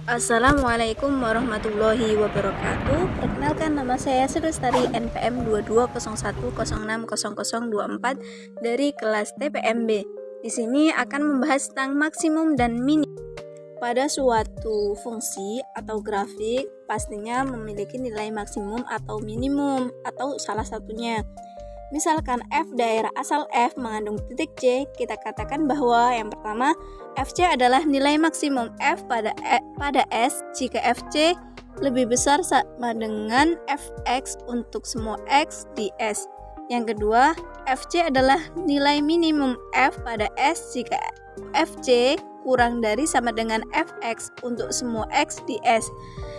Assalamualaikum warahmatullahi wabarakatuh. Perkenalkan, nama saya Sudastari NPM 2201060024 dari kelas TPMB. Di sini akan membahas tentang maksimum dan minimum. Pada suatu fungsi atau grafik pastinya memiliki nilai maksimum atau minimum atau salah satunya. Misalkan f daerah asal f mengandung titik C, kita katakan bahwa yang pertama fc adalah nilai maksimum f pada S jika fc lebih besar sama dengan fx untuk semua x di S. Yang kedua, fc adalah nilai minimum f pada S jika fc kurang dari sama dengan fx untuk semua x di S.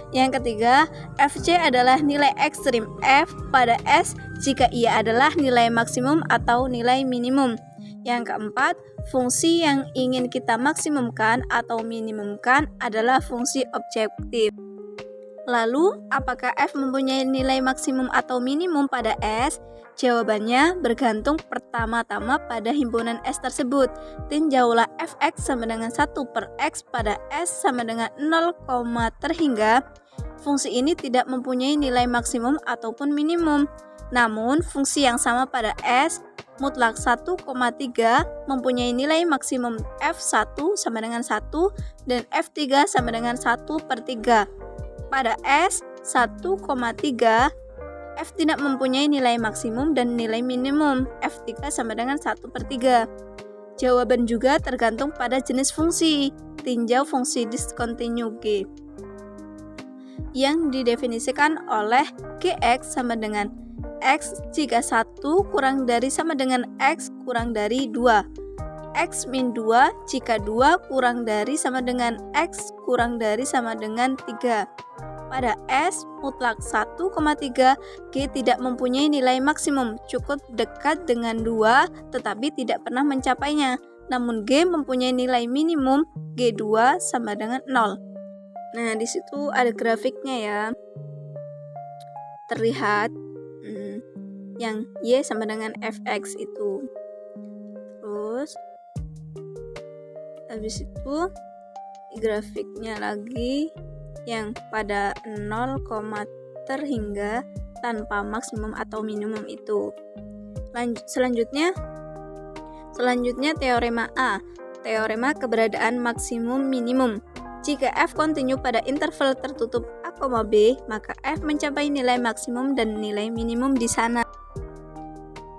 Yang ketiga, fc adalah nilai ekstrim f pada S jika ia adalah nilai maksimum atau nilai minimum. Yang keempat, fungsi yang ingin kita maksimumkan atau minimumkan adalah fungsi objektif. Lalu, apakah f mempunyai nilai maksimum atau minimum pada S? Jawabannya bergantung pertama-tama pada himpunan S tersebut. Tinjaulah fx sama dengan 1 per x pada S sama dengan 0, terhingga fungsi ini tidak mempunyai nilai maksimum ataupun minimum. Namun, fungsi yang sama pada S mutlak 1,3 mempunyai nilai maksimum f1 sama dengan 1 dan f3 sama dengan 1 per 3. Pada S 1,3 f tidak mempunyai nilai maksimum dan nilai minimum f3 sama dengan 1 per 3. Jawaban juga tergantung pada jenis fungsi. Tinjau fungsi discontinue G yang didefinisikan oleh Gx sama dengan x jika 1 kurang dari sama dengan x kurang dari 2, x min 2 jika 2 kurang dari sama dengan x kurang dari sama dengan 3. Pada S mutlak 1,3, G tidak mempunyai nilai maksimum, cukup dekat dengan 2 tetapi tidak pernah mencapainya. Namun G mempunyai nilai minimum G2 sama dengan 0. Nah, di situ ada grafiknya ya. Terlihat yang Y sama dengan Fx itu. Terus habis itu grafiknya lagi yang pada 0, terhingga tanpa maksimum atau minimum itu. Selanjutnya teorema A, teorema keberadaan maksimum minimum. Jika f kontinu pada interval tertutup A, B, maka f mencapai nilai maksimum dan nilai minimum di sana.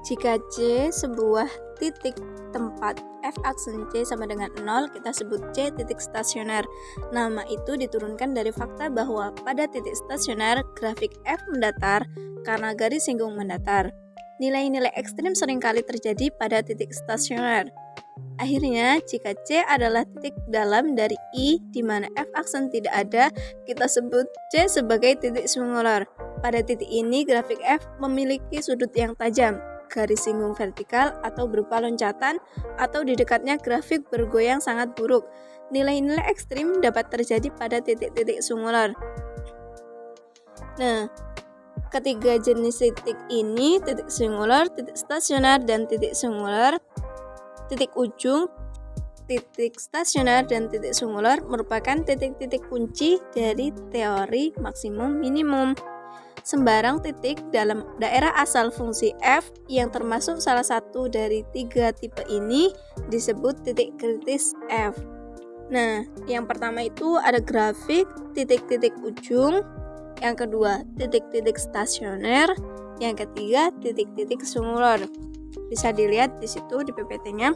Jika C sebuah titik tempat f aksen C sama dengan 0, kita sebut C titik stasioner. Nama itu diturunkan dari fakta bahwa pada titik stasioner grafik f mendatar karena garis singgung mendatar. Nilai-nilai ekstrim seringkali terjadi pada titik stasioner. Akhirnya, jika C adalah titik dalam dari I di mana f aksen tidak ada, kita sebut C sebagai titik singular. Pada titik ini grafik f memiliki sudut yang tajam, garis singgung vertikal atau berupa loncatan, atau di dekatnya grafik bergoyang sangat buruk. Nilai-nilai ekstrim dapat terjadi pada titik-titik singular. Nah, ketiga jenis titik ini, titik singular, titik stasioner, dan titik singular, titik ujung, titik stasioner, dan titik singular merupakan titik-titik kunci dari teori maksimum minimum. Sembarang titik dalam daerah asal fungsi f yang termasuk salah satu dari 3 tipe ini disebut titik kritis f. Nah, yang pertama itu ada grafik titik-titik ujung, yang kedua titik-titik stasioner, yang ketiga titik-titik singular. Bisa dilihat di situ di PPT-nya.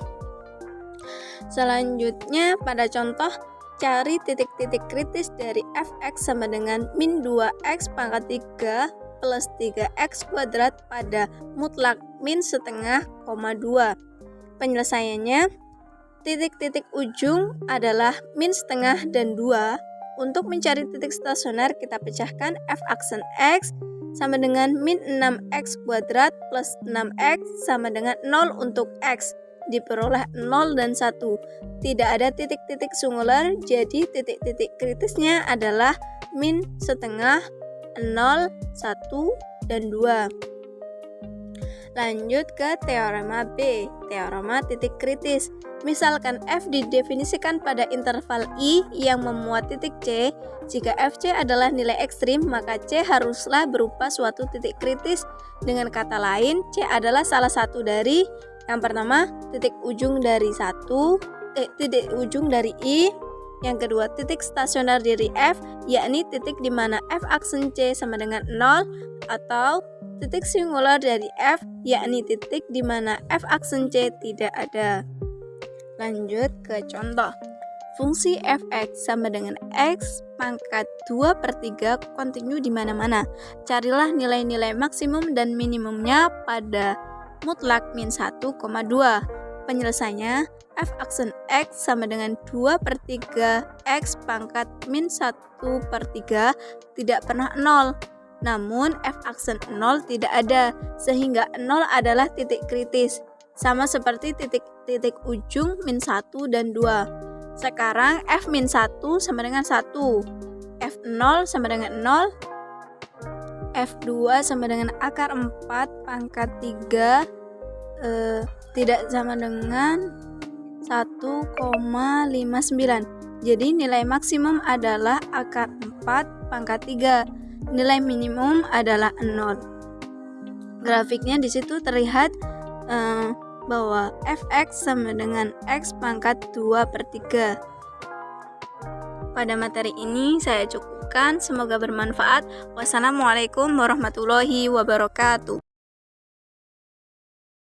Selanjutnya pada contoh, cari titik-titik kritis dari fx sama dengan min 2x pangkat 3 plus 3x kuadrat pada mutlak min setengah, 2. Penyelesaiannya, titik-titik ujung adalah min setengah dan 2. Untuk mencari titik stasioner, kita pecahkan f aksen x sama dengan min 6x kuadrat plus 6x sama dengan 0 untuk x. Diperoleh 0 dan 1. Tidak ada titik-titik singular, jadi titik-titik kritisnya adalah min setengah, 0, 1, dan 2. Lanjut ke teorema B, teorema titik kritis. Misalkan F didefinisikan pada interval I yang memuat titik C. Jika Fc adalah nilai ekstrim, maka C haruslah berupa suatu titik kritis. Dengan kata lain, C adalah salah satu dari yang pertama titik ujung dari titik ujung dari I. Yang kedua, titik stasioner dari F, yakni titik di mana F aksen C sama dengan 0, atau titik singular dari F, yakni titik di mana F aksen C tidak ada. Lanjut ke contoh. Fungsi fx sama dengan x pangkat 2/3 kontinu di mana-mana. Carilah nilai-nilai maksimum dan minimumnya pada mutlak min 1,2. Penyelesaiannya, f aksen x sama dengan 2/3 x pangkat min 1/3 tidak pernah 0. Namun f aksen 0 tidak ada, sehingga 0 adalah titik kritis. Sama seperti titik ujung min 1 dan 2. Sekarang f min 1 sama dengan 1, f0 sama dengan 0, f2 sama dengan akar 4 pangkat 3 tidak sama dengan 1,59. Jadi nilai maksimum adalah akar 4 pangkat 3. Nilai minimum adalah 0. Grafiknya di situ terlihat bahwa fx sama dengan x pangkat 2/3. Pada materi ini saya cukupkan, semoga bermanfaat. Wassalamualaikum warahmatullahi wabarakatuh.